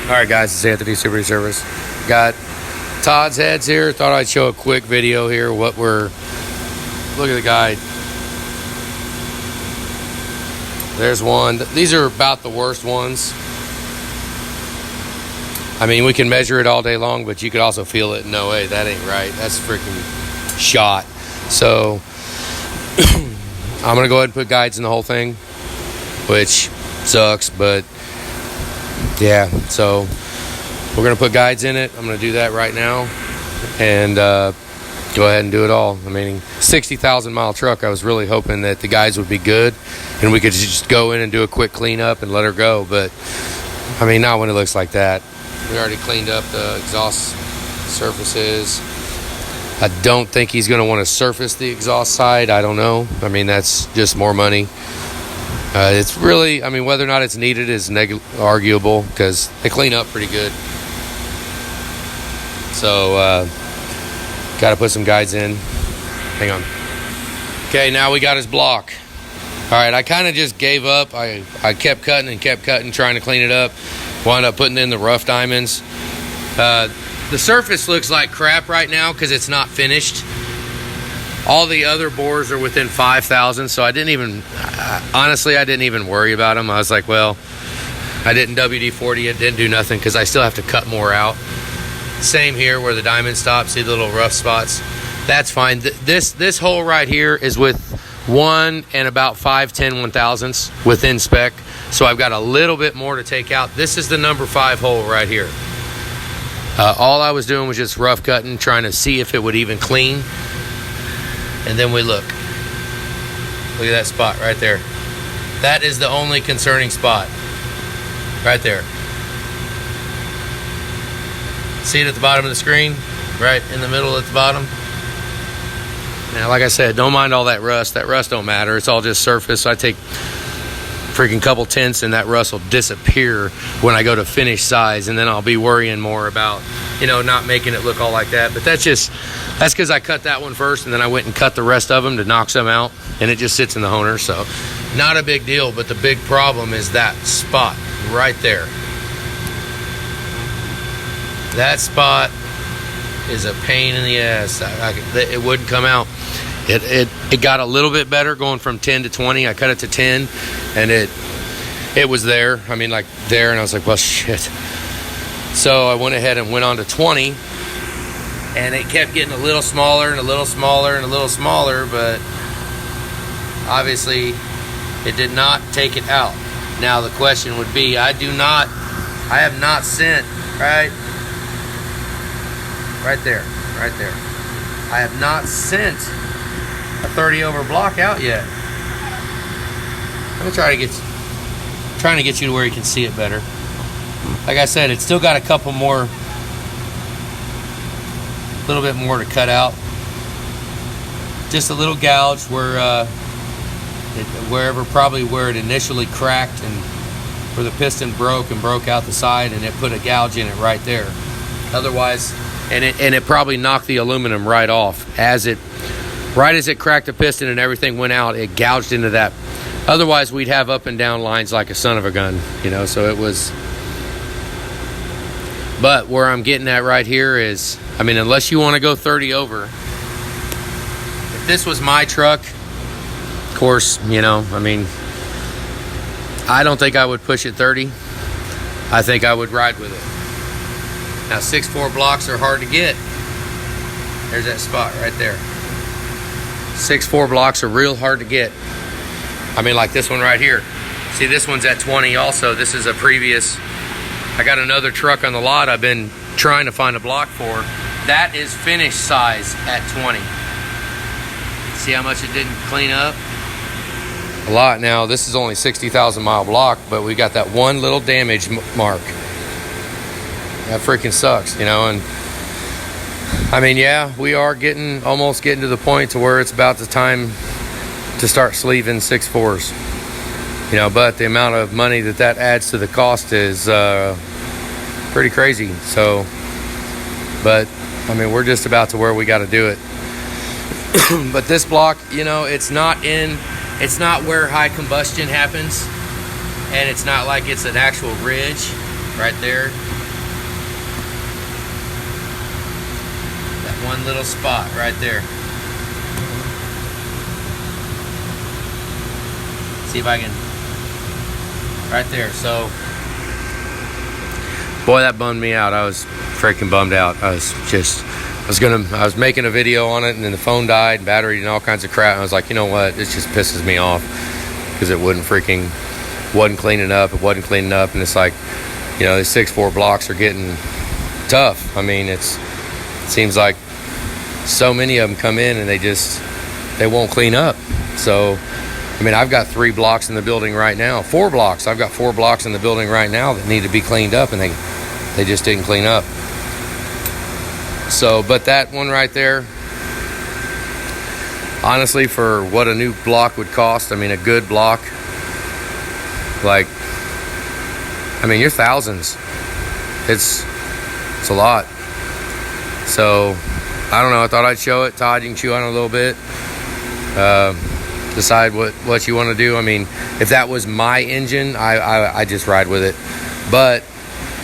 All right, guys, it's Anthony Super Service. Got Todd's heads here. Thought I'd show a quick video here. Look at the guide. There's one. These are about the worst ones. I mean, we can measure it all day long, but you could also feel it. No way, that ain't right. That's freaking shot. So I'm gonna go ahead and put guides in the whole thing, which sucks, but yeah. So we're gonna put guides in it. I'm gonna do that right now and go ahead and do it all. I mean, 60,000 mile truck. I was really hoping that the guides would be good and we could just go in and do a quick cleanup and let her go, but I mean, not when it looks like that. We already cleaned up the exhaust surfaces. I don't think he's going to want to surface the exhaust side. I don't know. I mean, that's just more money. It's really, I mean, whether or not it's needed is arguable because they clean up pretty good. So, got to put some guides in. Hang on. Okay, now we got his block. All right, I kind of just gave up. I kept cutting, trying to clean it up. Wound up putting in the rough diamonds. The surface looks like crap right now because it's not finished. All the other bores are within 5,000, so I didn't even, honestly, I didn't even worry about them. I was like, well, I didn't WD-40 it, didn't do nothing because I still have to cut more out. Same here where the diamond stops, see the little rough spots. That's fine. This hole right here is with 1 and about 5/10/1000ths within spec, so I've got a little bit more to take out. This is the number 5 hole right here. All I was doing was just rough cutting, trying to see if it would even clean. And then we look. Look at that spot right there. That is the only concerning spot. Right there. See it at the bottom of the screen? Right in the middle at the bottom. Now, like I said, don't mind all that rust. That rust don't matter. It's all just surface. I take freaking couple tenths and that rust will disappear when I go to finish size, and then I'll be worrying more about, you know, not making it look all like that. But that's because I cut that one first and then I went and cut the rest of them to knock some out, and it just sits in the honer, so not a big deal. But the big problem is that spot right there. That spot is a pain in the ass. It wouldn't come out. It got a little bit better going from 10 to 20. I cut it to 10 and it was there. I mean, like there, and I was like, well, shit. So I went ahead and went on to 20, and it kept getting a little smaller and a little smaller and a little smaller, but obviously it did not take it out. Now the question would be, I have not sent, right there. I have not sent a 30 over block out yet. I'm gonna trying to get you to where you can see it better. Like I said, it's still got a couple more, a little bit more to cut out. Just a little gouge where probably where it initially cracked and where the piston broke out the side, and it put a gouge in it right there. Otherwise, and it probably knocked the aluminum right off right as it cracked the piston and everything went out. It gouged into that. Otherwise, we'd have up and down lines like a son of a gun, you know. So it was. But where I'm getting at right here is, I mean, unless you want to go 30 over. If this was my truck, of course, you know, I mean, I don't think I would push it 30. I think I would ride with it. Now, 6.4 blocks are hard to get. There's that spot right there. 6.4 blocks are real hard to get. I mean, like this one right here. See, this one's at 20 also. This is a previous. I got another truck on the lot I've been trying to find a block for. That is finished size at 20. See how much it didn't clean up? A lot. Now, this is only 60,000 mile block, but we got that one little damage mark. That freaking sucks, you know. And I mean, yeah, we are almost getting to the point to where it's about the time to start sleeving 6.4s, you know. But the amount of money that adds to the cost is pretty crazy. So, but I mean, we're just about to where we got to do it. But this block, you know, it's not where high combustion happens, and it's not like it's an actual ridge right there. one little spot right there. See if I can, right there. So, boy, that bummed me out. I was freaking bummed out. I was making a video on it, and then the phone died, battery, and all kinds of crap. And I was like, you know what? This just pisses me off because it wasn't cleaning up. It wasn't cleaning up, and it's like, you know, these 6'4" blocks are getting tough. I mean, it seems like so many of them come in and they won't clean up. So, I mean, I've got 3 blocks in the building right now. 4 blocks. I've got 4 blocks in the building right now that need to be cleaned up, and they just didn't clean up. So, but that one right there, honestly, for what a new block would cost, I mean, a good block, like, I mean, you're thousands. It's a lot. So, I don't know. I thought I'd show it. Todd, you can chew on it a little bit. Decide what you want to do. I mean, if that was my engine, I just ride with it. But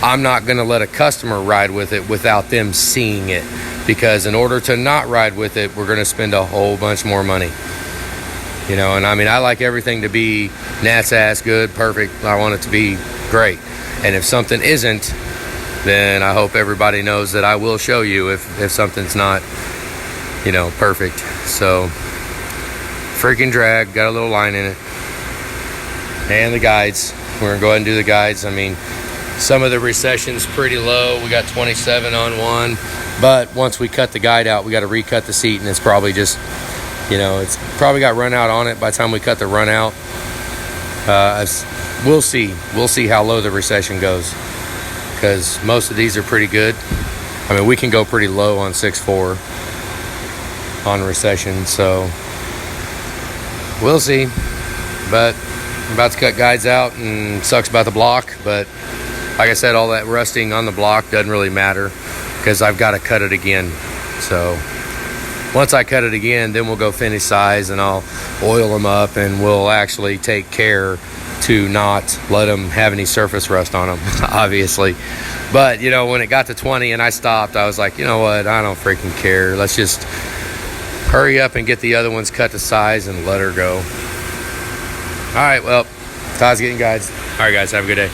I'm not going to let a customer ride with it without them seeing it. Because in order to not ride with it, we're going to spend a whole bunch more money. You know, and I mean, I like everything to be nat's ass good, perfect. I want it to be great. And if something isn't, then I hope everybody knows that I will show you if something's not, you know, perfect. So, freaking drag, got a little line in it. And the guides. We're going to go ahead and do the guides. I mean, some of the recession's pretty low. We got 27 on one. But once we cut the guide out, we got to recut the seat, and it's probably just, you know, it's probably got run out on it by the time we cut the run out. We'll see. We'll see how low the recession goes, because most of these are pretty good. I mean, we can go pretty low on 6.4 on recession, so we'll see. But I'm about to cut guides out, and sucks about the block. But like I said, all that rusting on the block doesn't really matter, because I've got to cut it again. So once I cut it again, then we'll go finish size, and I'll oil them up, and we'll actually take care to not let them have any surface rust on them, obviously. But, you know, when it got to 20 and I stopped, I was like, you know what? I don't freaking care. Let's just hurry up and get the other ones cut to size and let her go. All right, well, Todd's getting guides. All right, guys, have a good day.